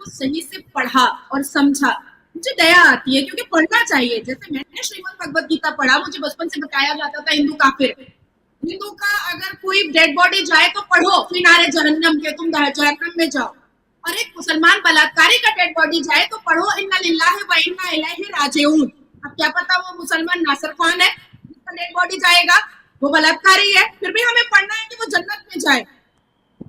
को सही से पढ़ा और समझा, मुझे दया आती है, क्योंकि पढ़ना चाहिए। जैसे मैंने श्रीमद् भगवत गीता पढ़ा, मुझे बचपन से बताया जाता था हिंदू काफिर, हिंदू का अगर कोई डेड बॉडी जाए तो पढ़ो फिनारे जहन्नम के, तुम जहन्नम में जाओ। और एक मुसलमान बलात्कारी का डेड बॉडी जाए तो पढ़ो इन्ना लिल्लाहि व इन्ना इलैहि राजिऊन। अब क्या पता वो मुसलमान नासिर खान है जिसका डेड बॉडी जाएगा, वो बलात्कारी है, फिर भी हमें पढ़ना है कि वो जन्नत में जाए।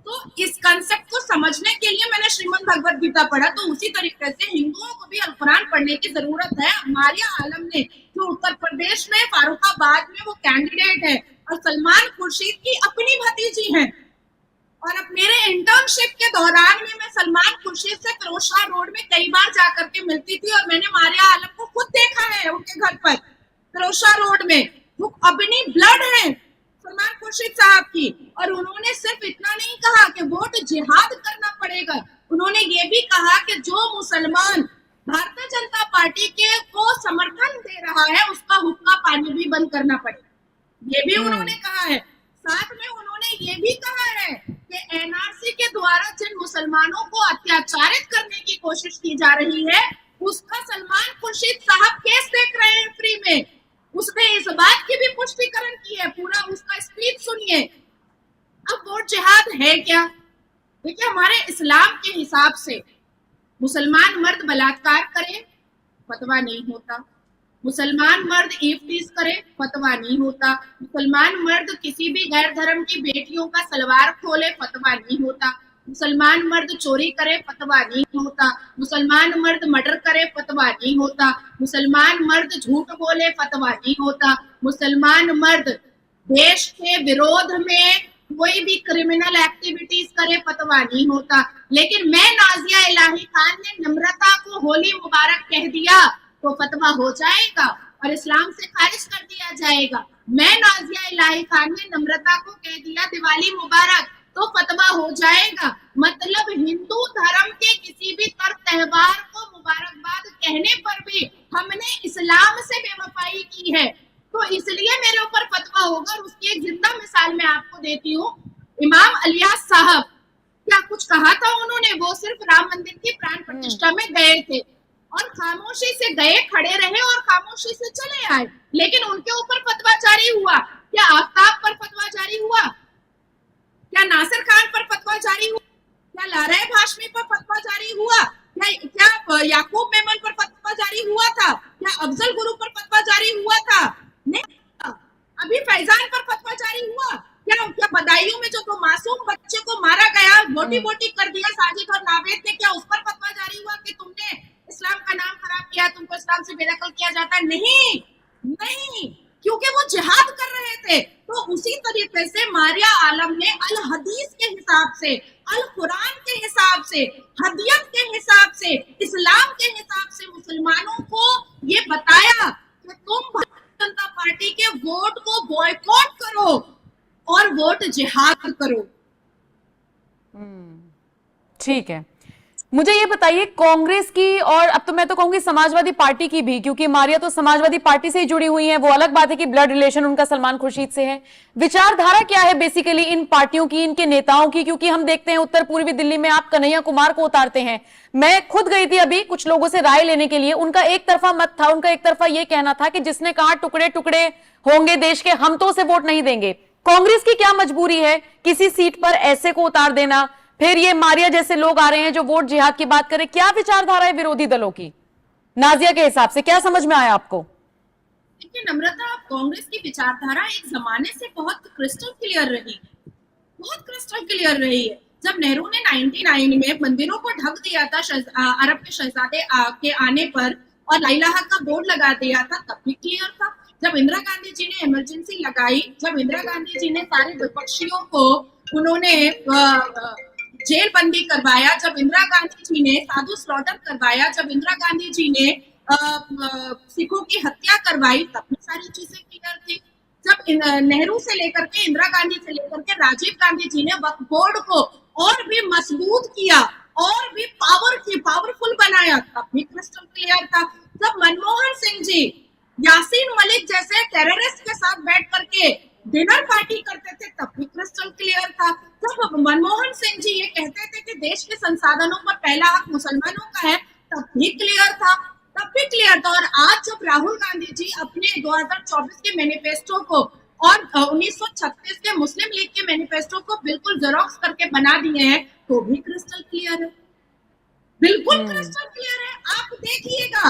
तो इस कंसेप्ट को समझने के लिए मैंने श्रीमद् भगवत गीता पढ़ा। तो उसी तरीके से हिंदुओं को भी अल कुरान पढ़ने की जरूरत है। मारिया आलम ने जो उत्तर प्रदेश में फारुखाबाद में वो कैंडिडेट है, और सलमान खुर्शीद की अपनी भतीजी है। और अब मेरे इंटर्नशिप के दौरान में मैं सलमान खुर्शीद से फिरोजशाह रोड में कई बार जाकर के मिलती थी, और मैंने मारिया आलम को खुद देखा है उनके घर पर फिरोजशाह रोड में। वो अपनी ब्लड है सलमान खुर्शीद साहब की। और उन्होंने सिर्फ इतना नहीं कहा कि वोट जिहाद करना पड़ेगा, उन्होंने ये भी कहा कि जो मुसलमान भारतीय जनता पार्टी के को समर्थन दे रहा है उसका हुक्का पानी भी बंद करना पड़ेगा, ये भी उन्होंने कहा है। साथ में उन्होंने ये भी कहा है कि एनआरसी के द्वारा जिन मुसलमानों को अत्याचारित करने की कोशिश की जा रही है उसका सलमान खुर्शीद साहब केस देख रहे हैं फ्री में। उसने इस बात की भी पुष्टिकरण की है, पूरा उसका स्पीच सुनिए। अब वोट जिहाद है क्या? देखिए, हमारे इस्लाम के हिसाब से मुसलमान मर्द बलात्कार करे फतवा नहीं होता, मुसलमान मर्द इफ्तीस करे फतवा नहीं होता, मुसलमान मर्द किसी भी गैर धर्म की बेटियों का सलवार खोले फतवा नहीं होता, मुसलमान मर्द चोरी करे फतवा नहीं होता, मुसलमान मर्द मर्डर करे फतवा नहीं होता, मुसलमान मर्द झूठ बोले फतवा नहीं होता, मुसलमान मर्द देश के विरोध में कोई भी क्रिमिनल एक्टिविटीज करे फतवा नहीं होता। लेकिन मैं नाजिया इलाही खान ने नम्रता को होली मुबारक कह दिया तो फतवा हो जाएगा और इस्लाम से खारिज कर दिया जाएगा। मैं नाजिया इलाही खान ने नम्रता को कह दिया दिवाली मुबारक तो फतवा हो जाएगा। मतलब हिंदू धर्म के किसी भी त्योहार को मुबारकबाद कहने पर भी हमने इस्लाम से बेवफाई की है, तो इसलिए मेरे ऊपर फतवा होगा। और उसकी एक जिंदा मिसाल मैं आपको देती हूँ। इमाम अलियास साहब, क्या कुछ कहा था उन्होंने? वो सिर्फ राम मंदिर की प्राण प्रतिष्ठा में गए थे और खामोशी से गए, खड़े रहे और खामोशी से चले आए, लेकिन उनके ऊपर फतवा जारी हुआ। क्या आफ्ताब पर फतवा जारी हुआ? क्या नासिर खान पर फतवा जारी हुआ? क्या लारैब हाशमी पर फतवा जारी हुआ? क्या याकूब मेमन पर फतवा जारी हुआ था? क्या अफजल गुरु पर फतवा जारी हुआ था? नहीं। अभी फैजान पर फतवा जारी हुआ? क्या बदायूं में जो दो मासूम बच्चे को मारा गया, बोटी बोटी कर दिया साजिद और नावेद ने, क्या उस पर फतवा जारी हुआ कि तुमने इस्लाम का नाम खराब किया, तुमको इस्लाम से बेदखल किया जाता है? नहीं, नहीं, क्योंकि वो जिहाद कर रहे थे। तो उसी तरीके से मारिया आलम ने अल हदीस के हिसाब से, अल कुरान के हिसाब से, हदियत के हिसाब से, इस्लाम के हिसाब से मुसलमानों को ये बताया कि तुम भारतीय जनता पार्टी के वोट को बॉयकॉट करो और वोट जिहाद करो। ठीक है, मुझे ये बताइए कांग्रेस की, और अब तो मैं तो कहूंगी समाजवादी पार्टी की भी, क्योंकि मारिया तो समाजवादी पार्टी से ही जुड़ी हुई है। वो अलग बात है कि ब्लड रिलेशन उनका सलमान खुर्शीद से है। विचारधारा क्या है बेसिकली इन पार्टियों की, इनके नेताओं की? क्योंकि हम देखते हैं उत्तर पूर्वी दिल्ली में आप कन्हैया कुमार को उतारते हैं। मैं खुद गई थी अभी कुछ लोगों से राय लेने के लिए, उनका एक तरफा मत था, उनका एक तरफा ये कहना था कि जिसने कहा टुकड़े टुकड़े होंगे देश के, हम तो उसे वोट नहीं देंगे। कांग्रेस की क्या मजबूरी है किसी सीट पर ऐसे को उतार देना? फिर ये मारिया जैसे लोग आ रहे हैं जो वोट जिहाद की बात करें। क्या विचारधारा है विरोधी दलों की नाजिया के हिसाब से? क्या समझ में आया आपको? देखिए नम्रता, कांग्रेस की विचारधारा एक जमाने से बहुत क्रिस्टल क्लियर रही है, बहुत क्रिस्टल क्लियर रही है। जब नेहरू ने 99 में मंदिरों को ढक दिया था अरब के शहजादे के आने पर और ला इलाहा का बोर्ड लगा दिया था, तब भी क्लियर था। जब इंदिरा गांधी जी ने इमरजेंसी लगाई, जब इंदिरा गांधी जी ने सारे विपक्षियों को उन्होंने जेल बंदी करवाया, जब इंदिरा गांधी जी ने साधु स्लॉटर करवाया, जब इंदिरा गांधी जी ने सिखों की हत्या करवाई, तब भी सारी चीजें क्लियर थी। जब नेहरू से लेकर के, इंदिरा गांधी से लेकर के राजीव गांधी जी ने वक्फ बोर्ड को और भी मजबूत किया और भी पावरफुल बनाया, तब भी क्रिस्टल क्लियर था। जब मनमोहन सिंह जी यासीन मलिक जैसे टेररिस्ट के साथ बैठ करके डिनर पार्टी करते थे तब भी क्रिस्टल क्लियर था। जब मनमोहन सिंह जी ये कहते थे कि देश के संसाधनों पर पहला हक मुसलमानों का है, तब भी क्लियर था, तब भी क्लियर था। और आज जब राहुल गांधी जी अपने 2024 के मैनिफेस्टो को और 1936 के मुस्लिम लीग के मैनिफेस्टो को बिल्कुल जेरोक्स करके बना दिए हैं, तो भी क्रिस्टल क्लियर है, बिल्कुल क्रिस्टल क्लियर है। आप देखिएगा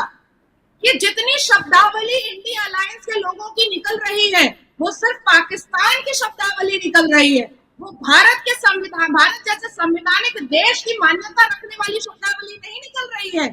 कि जितनी शब्दावली इंडिया अलायंस के लोगों की निकल रही है, वो सिर्फ पाकिस्तान की शब्दावली निकल रही है, वो भारत के संविधान, भारत जैसे संवैधानिक देश की मान्यता रखने वाली शब्दावली नहीं निकल रही है।